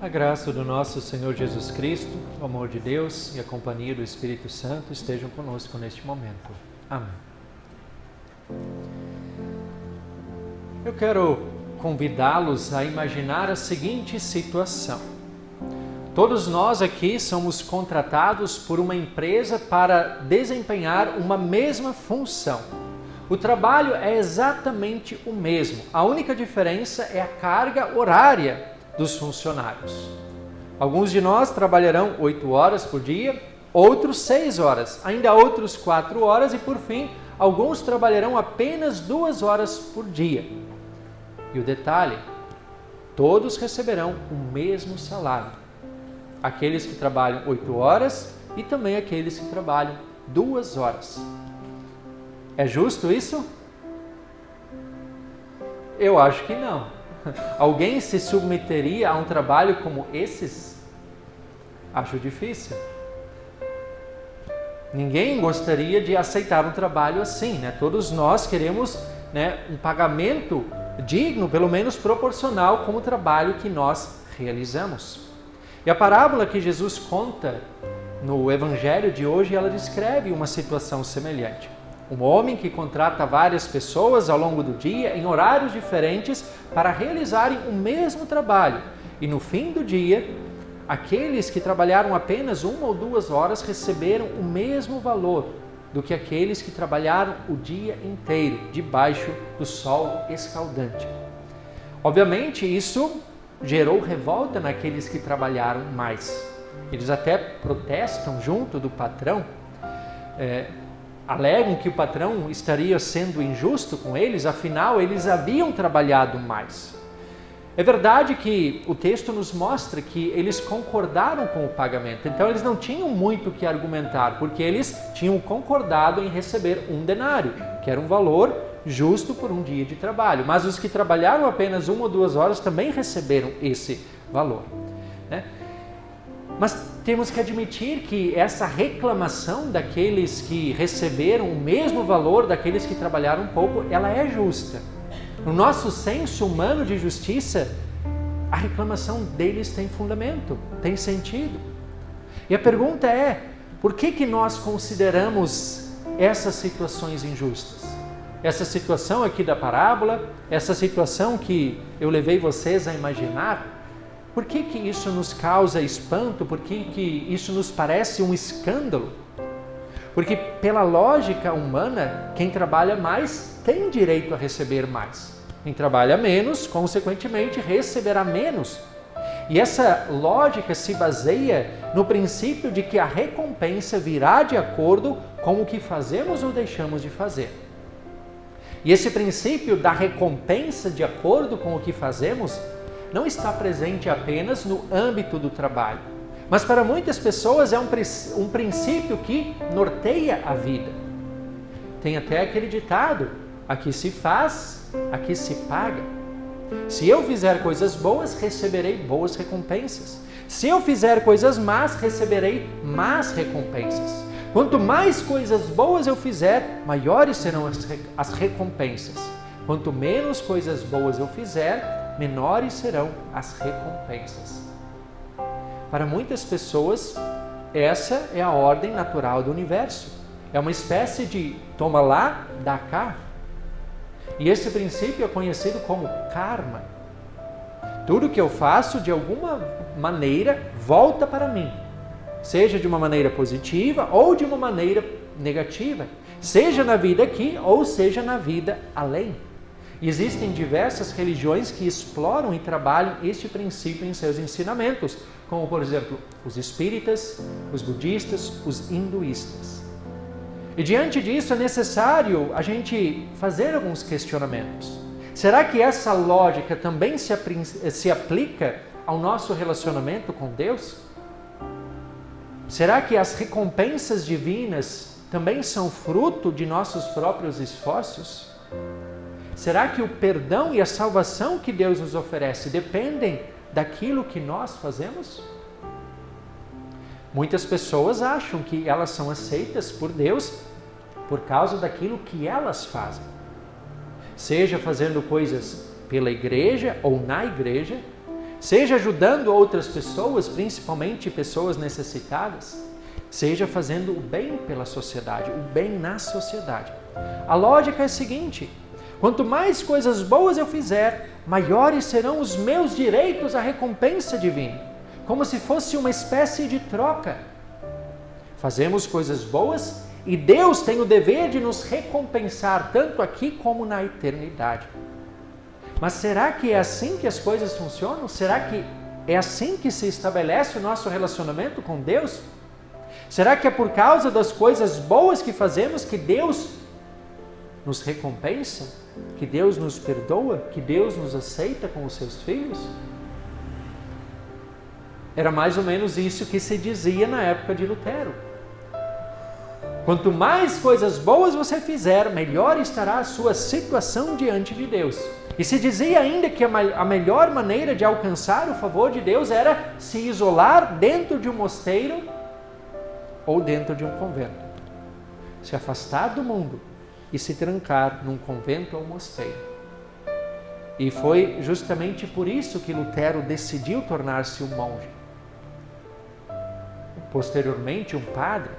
A graça do nosso Senhor Jesus Cristo, o amor de Deus e a companhia do Espírito Santo estejam conosco neste momento. Amém. Eu quero convidá-los a imaginar a seguinte situação. Todos nós aqui somos contratados por uma empresa para desempenhar uma mesma função. O trabalho é exatamente o mesmo. A única diferença é a carga horária dos funcionários. Alguns de nós trabalharão 8 horas por dia, outros 6 horas, ainda outros 4 horas e, por fim, alguns trabalharão apenas 2 horas por dia. E o detalhe, todos receberão o mesmo salário. Aqueles que trabalham 8 horas e também aqueles que trabalham 2 horas. É justo isso? Eu acho que não. Alguém se submeteria a um trabalho como esses? Acho difícil. Ninguém gostaria de aceitar um trabalho assim, né? Todos nós queremos, um pagamento digno, pelo menos proporcional com o trabalho que nós realizamos. E a parábola que Jesus conta no Evangelho de hoje, ela descreve uma situação semelhante. Um homem que contrata várias pessoas ao longo do dia, em horários diferentes, para realizarem o mesmo trabalho. E no fim do dia, aqueles que trabalharam apenas 1 ou 2 horas receberam o mesmo valor do que aqueles que trabalharam o dia inteiro, debaixo do sol escaldante. Obviamente, isso gerou revolta naqueles que trabalharam mais. Eles até protestam junto do patrão, alegam que o patrão estaria sendo injusto com eles, afinal eles haviam trabalhado mais. É verdade que o texto nos mostra que eles concordaram com o pagamento, então eles não tinham muito o que argumentar, porque eles tinham concordado em receber 1 denário, que era um valor justo por um dia de trabalho. Mas os que trabalharam apenas 1 ou 2 horas também receberam esse valor, Mas temos que admitir que essa reclamação daqueles que receberam o mesmo valor daqueles que trabalharam pouco, ela é justa. No nosso senso humano de justiça, a reclamação deles tem fundamento, tem sentido. E a pergunta é, por que nós consideramos essas situações injustas? Essa situação aqui da parábola, essa situação que eu levei vocês a imaginar, por que isso nos causa espanto? Por que isso nos parece um escândalo? Porque pela lógica humana, quem trabalha mais tem direito a receber mais. Quem trabalha menos, consequentemente, receberá menos. E essa lógica se baseia no princípio de que a recompensa virá de acordo com o que fazemos ou deixamos de fazer. E esse princípio da recompensa de acordo com o que fazemos não está presente apenas no âmbito do trabalho, mas para muitas pessoas é um princípio que norteia a vida. Tem até aquele ditado, aqui se faz, aqui se paga. Se eu fizer coisas boas, receberei boas recompensas. Se eu fizer coisas más, receberei más recompensas. Quanto mais coisas boas eu fizer, maiores serão as recompensas. Quanto menos coisas boas eu fizer, menores serão as recompensas. Para muitas pessoas, essa é a ordem natural do universo. É uma espécie de toma lá, dá cá. E esse princípio é conhecido como karma. Tudo que eu faço, de alguma maneira, volta para mim. Seja de uma maneira positiva ou de uma maneira negativa. Seja na vida aqui ou seja na vida além. Existem diversas religiões que exploram e trabalham este princípio em seus ensinamentos, como, por exemplo, os espíritas, os budistas, os hinduístas. E diante disso é necessário a gente fazer alguns questionamentos. Será que essa lógica também se aplica ao nosso relacionamento com Deus? Será que as recompensas divinas também são fruto de nossos próprios esforços? Será que o perdão e a salvação que Deus nos oferece dependem daquilo que nós fazemos? Muitas pessoas acham que elas são aceitas por Deus por causa daquilo que elas fazem. Seja fazendo coisas pela igreja ou na igreja, seja ajudando outras pessoas, principalmente pessoas necessitadas, seja fazendo o bem pela sociedade, o bem na sociedade. A lógica é a seguinte: quanto mais coisas boas eu fizer, maiores serão os meus direitos à recompensa divina, como se fosse uma espécie de troca. Fazemos coisas boas e Deus tem o dever de nos recompensar, tanto aqui como na eternidade. Mas será que é assim que as coisas funcionam? Será que é assim que se estabelece o nosso relacionamento com Deus? Será que é por causa das coisas boas que fazemos que Deus nos recompensa? Que Deus nos perdoa? Que Deus nos aceita como seus filhos? Era mais ou menos isso que se dizia na época de Lutero. Quanto mais coisas boas você fizer, melhor estará a sua situação diante de Deus. E se dizia ainda que a melhor maneira de alcançar o favor de Deus era se isolar dentro de um mosteiro ou dentro de um convento. Se afastar do mundo e se trancar num convento ou mosteiro. E foi justamente por isso que Lutero decidiu tornar-se um monge. Posteriormente, um padre.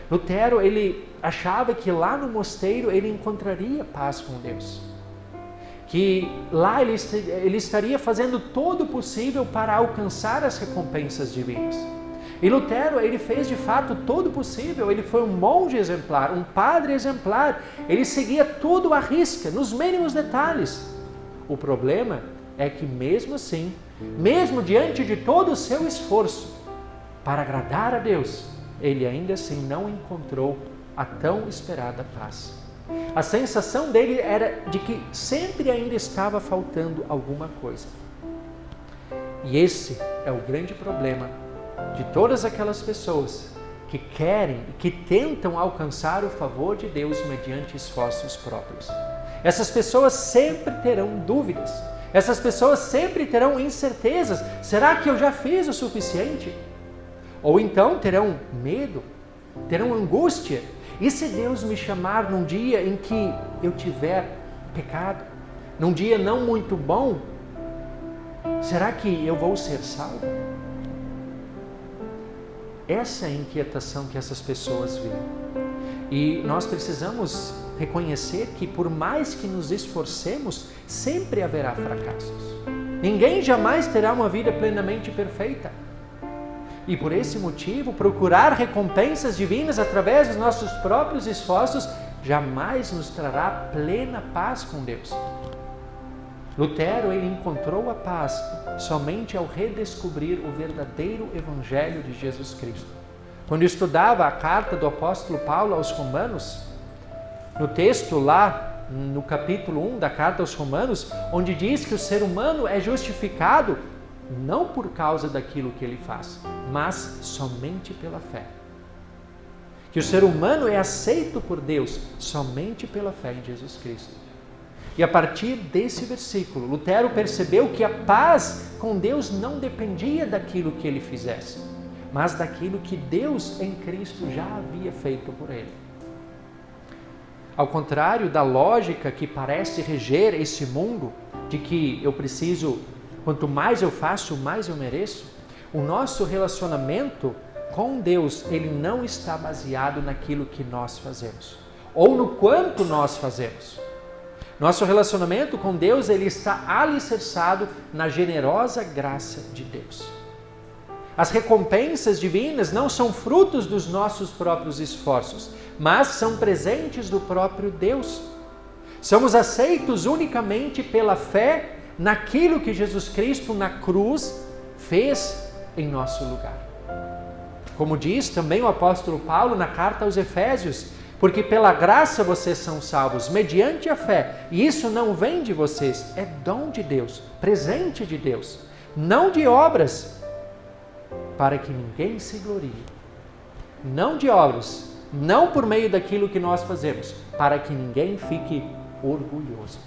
Lutero, ele achava que lá no mosteiro ele encontraria paz com Deus. Que lá ele estaria fazendo todo o possível para alcançar as recompensas divinas. E Lutero, ele fez de fato todo o possível. Ele foi um monge exemplar, um padre exemplar. Ele seguia tudo à risca, nos mínimos detalhes. O problema é que mesmo assim, mesmo diante de todo o seu esforço para agradar a Deus, ele ainda assim não encontrou a tão esperada paz. A sensação dele era de que sempre ainda estava faltando alguma coisa. E esse é o grande problema de todas aquelas pessoas que querem e que tentam alcançar o favor de Deus mediante esforços próprios. Essas pessoas sempre terão dúvidas. Essas pessoas sempre terão incertezas. Será que eu já fiz o suficiente? Ou então terão medo, terão angústia. E se Deus me chamar num dia em que eu tiver pecado, num dia não muito bom, será que eu vou ser salvo? Essa é a inquietação que essas pessoas vivem. E nós precisamos reconhecer que por mais que nos esforcemos, sempre haverá fracassos. Ninguém jamais terá uma vida plenamente perfeita. E por esse motivo, procurar recompensas divinas através dos nossos próprios esforços jamais nos trará plena paz com Deus. Lutero, ele encontrou a paz somente ao redescobrir o verdadeiro Evangelho de Jesus Cristo. Quando estudava a carta do apóstolo Paulo aos Romanos, no texto lá, no capítulo 1 da carta aos Romanos, onde diz que o ser humano é justificado não por causa daquilo que ele faz, mas somente pela fé. Que o ser humano é aceito por Deus somente pela fé em Jesus Cristo. E a partir desse versículo, Lutero percebeu que a paz com Deus não dependia daquilo que ele fizesse, mas daquilo que Deus em Cristo já havia feito por ele. Ao contrário da lógica que parece reger esse mundo, de que eu preciso, quanto mais eu faço, mais eu mereço, o nosso relacionamento com Deus, ele não está baseado naquilo que nós fazemos, ou no quanto nós fazemos. Nosso relacionamento com Deus, ele está alicerçado na generosa graça de Deus. As recompensas divinas não são frutos dos nossos próprios esforços, mas são presentes do próprio Deus. Somos aceitos unicamente pela fé naquilo que Jesus Cristo na cruz fez em nosso lugar. Como diz também o apóstolo Paulo na carta aos Efésios, porque pela graça vocês são salvos, mediante a fé, e isso não vem de vocês, é dom de Deus, presente de Deus, não de obras, para que ninguém se glorie. Não de obras, não por meio daquilo que nós fazemos, para que ninguém fique orgulhoso.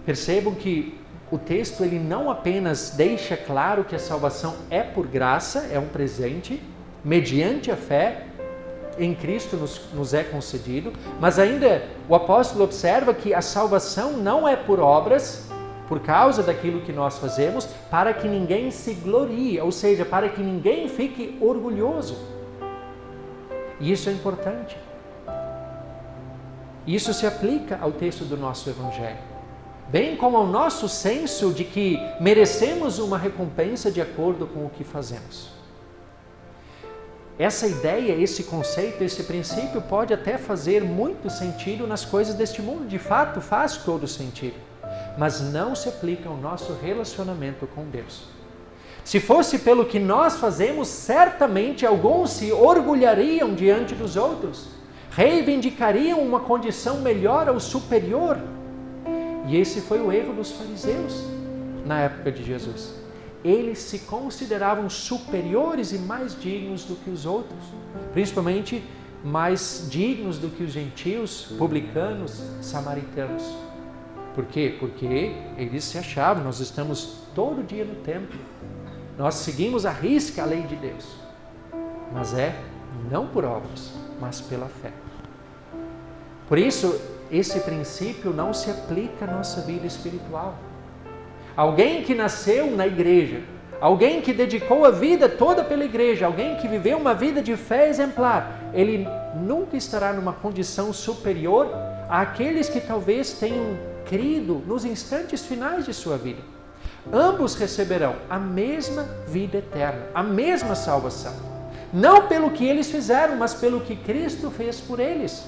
Percebam que o texto ele não apenas deixa claro que a salvação é por graça, é um presente, mediante a fé, em Cristo nos é concedido, mas ainda o apóstolo observa que a salvação não é por obras, por causa daquilo que nós fazemos, para que ninguém se glorie, ou seja, para que ninguém fique orgulhoso. E isso é importante. Isso se aplica ao texto do nosso Evangelho, bem como ao nosso senso de que merecemos uma recompensa de acordo com o que fazemos. Essa ideia, esse conceito, esse princípio pode até fazer muito sentido nas coisas deste mundo, de fato faz todo sentido, mas não se aplica ao nosso relacionamento com Deus. Se fosse pelo que nós fazemos, certamente alguns se orgulhariam diante dos outros, reivindicariam uma condição melhor ou superior. E esse foi o erro dos fariseus na época de Jesus. Eles se consideravam superiores e mais dignos do que os outros, principalmente mais dignos do que os gentios, publicanos, samaritanos. Por quê? Porque eles se achavam, nós estamos todo dia no templo, nós seguimos à risca a lei de Deus, mas não por obras, mas pela fé. Por isso, esse princípio não se aplica à nossa vida espiritual. Alguém que nasceu na igreja, alguém que dedicou a vida toda pela igreja, alguém que viveu uma vida de fé exemplar, ele nunca estará numa condição superior àqueles que talvez tenham crido nos instantes finais de sua vida. Ambos receberão a mesma vida eterna, a mesma salvação. Não pelo que eles fizeram, mas pelo que Cristo fez por eles.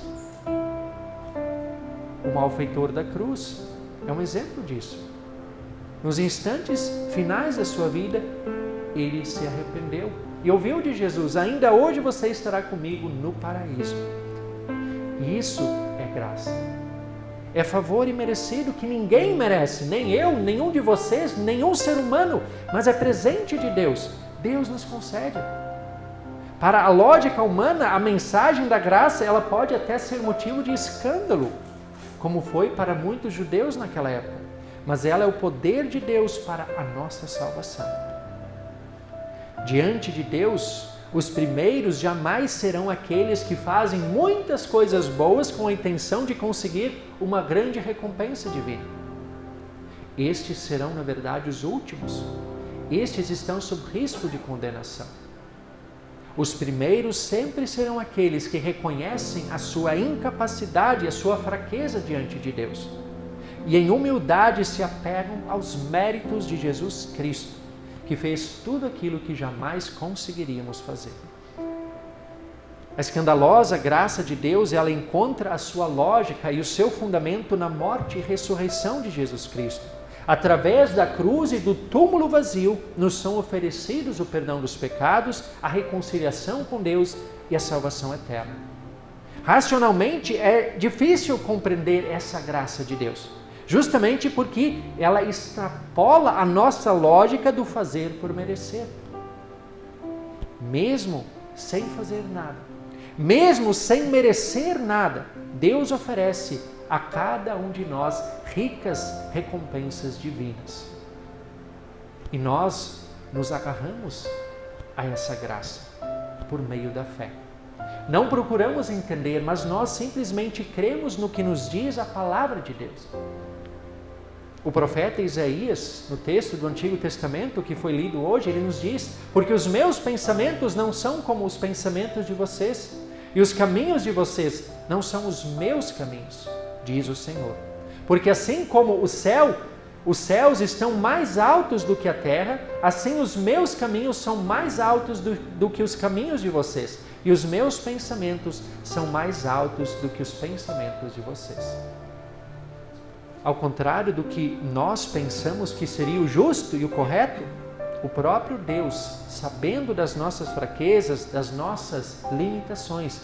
O malfeitor da cruz é um exemplo disso. Nos instantes finais da sua vida, ele se arrependeu e ouviu de Jesus: ainda hoje você estará comigo no paraíso. E isso é graça. É favor imerecido que ninguém merece, nem eu, nenhum de vocês, nenhum ser humano, mas é presente de Deus. Deus nos concede. Para a lógica humana, a mensagem da graça, ela pode até ser motivo de escândalo, como foi para muitos judeus naquela época. Mas ela é o poder de Deus para a nossa salvação. Diante de Deus, os primeiros jamais serão aqueles que fazem muitas coisas boas com a intenção de conseguir uma grande recompensa divina. Estes serão, na verdade, os últimos. Estes estão sob risco de condenação. Os primeiros sempre serão aqueles que reconhecem a sua incapacidade e a sua fraqueza diante de Deus. E em humildade se apegam aos méritos de Jesus Cristo, que fez tudo aquilo que jamais conseguiríamos fazer. A escandalosa graça de Deus, ela encontra a sua lógica e o seu fundamento na morte e ressurreição de Jesus Cristo. Através da cruz e do túmulo vazio, nos são oferecidos o perdão dos pecados, a reconciliação com Deus e a salvação eterna. Racionalmente, é difícil compreender essa graça de Deus, justamente porque ela extrapola a nossa lógica do fazer por merecer. Mesmo sem fazer nada, mesmo sem merecer nada, Deus oferece a cada um de nós ricas recompensas divinas. E nós nos agarramos a essa graça por meio da fé. Não procuramos entender, mas nós simplesmente cremos no que nos diz a palavra de Deus. O profeta Isaías, no texto do Antigo Testamento que foi lido hoje, ele nos diz: porque os meus pensamentos não são como os pensamentos de vocês, e os caminhos de vocês não são os meus caminhos, diz o Senhor. Porque assim como os céus estão mais altos do que a terra, assim os meus caminhos são mais altos do que os caminhos de vocês, e os meus pensamentos são mais altos do que os pensamentos de vocês. Ao contrário do que nós pensamos que seria o justo e o correto, o próprio Deus, sabendo das nossas fraquezas, das nossas limitações,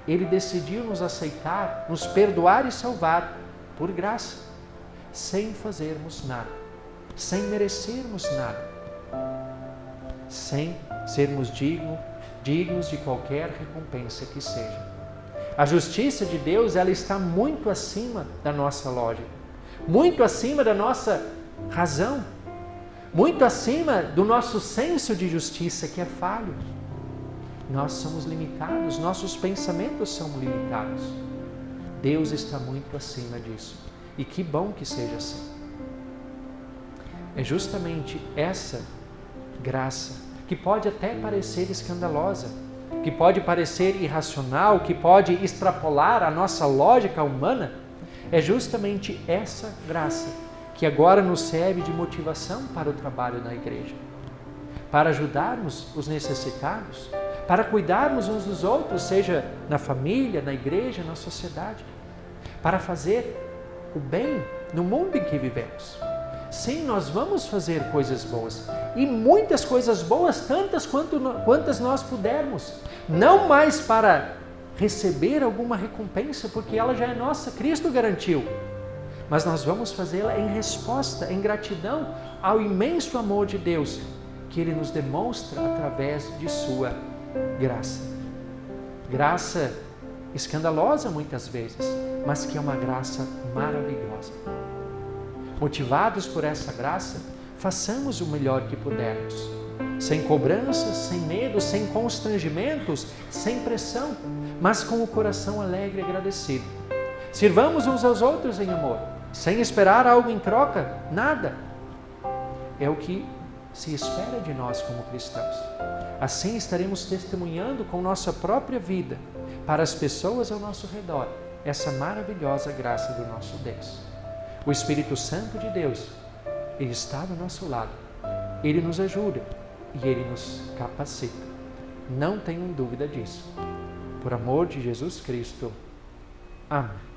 Ele decidiu nos aceitar, nos perdoar e salvar por graça, sem fazermos nada, sem merecermos nada, sem sermos dignos de qualquer recompensa que seja. A justiça de Deus, ela está muito acima da nossa lógica, muito acima da nossa razão, muito acima do nosso senso de justiça, que é falho. Nós somos limitados, nossos pensamentos são limitados. Deus está muito acima disso. E que bom que seja assim. É justamente essa graça, que pode até parecer escandalosa, que pode parecer irracional, que pode extrapolar a nossa lógica humana, é justamente essa graça que agora nos serve de motivação para o trabalho na igreja, para ajudarmos os necessitados, para cuidarmos uns dos outros, seja na família, na igreja, na sociedade, para fazer o bem no mundo em que vivemos. Sim, nós vamos fazer coisas boas, e muitas coisas boas, tantas quantas nós pudermos, não mais para receber alguma recompensa, porque ela já é nossa, Cristo garantiu, mas nós vamos fazê-la em resposta, em gratidão ao imenso amor de Deus, que Ele nos demonstra através de sua graça. Graça escandalosa muitas vezes, mas que é uma graça maravilhosa. Motivados por essa graça, façamos o melhor que pudermos, sem cobranças, sem medo, sem constrangimentos, sem pressão, mas com o coração alegre e agradecido. Sirvamos uns aos outros em amor, sem esperar algo em troca, nada. É o que se espera de nós como cristãos. Assim estaremos testemunhando com nossa própria vida, para as pessoas ao nosso redor, essa maravilhosa graça do nosso Deus. O Espírito Santo de Deus, Ele está do nosso lado, Ele nos ajuda e Ele nos capacita. Não tenham dúvida disso. Por amor de Jesus Cristo. Amém.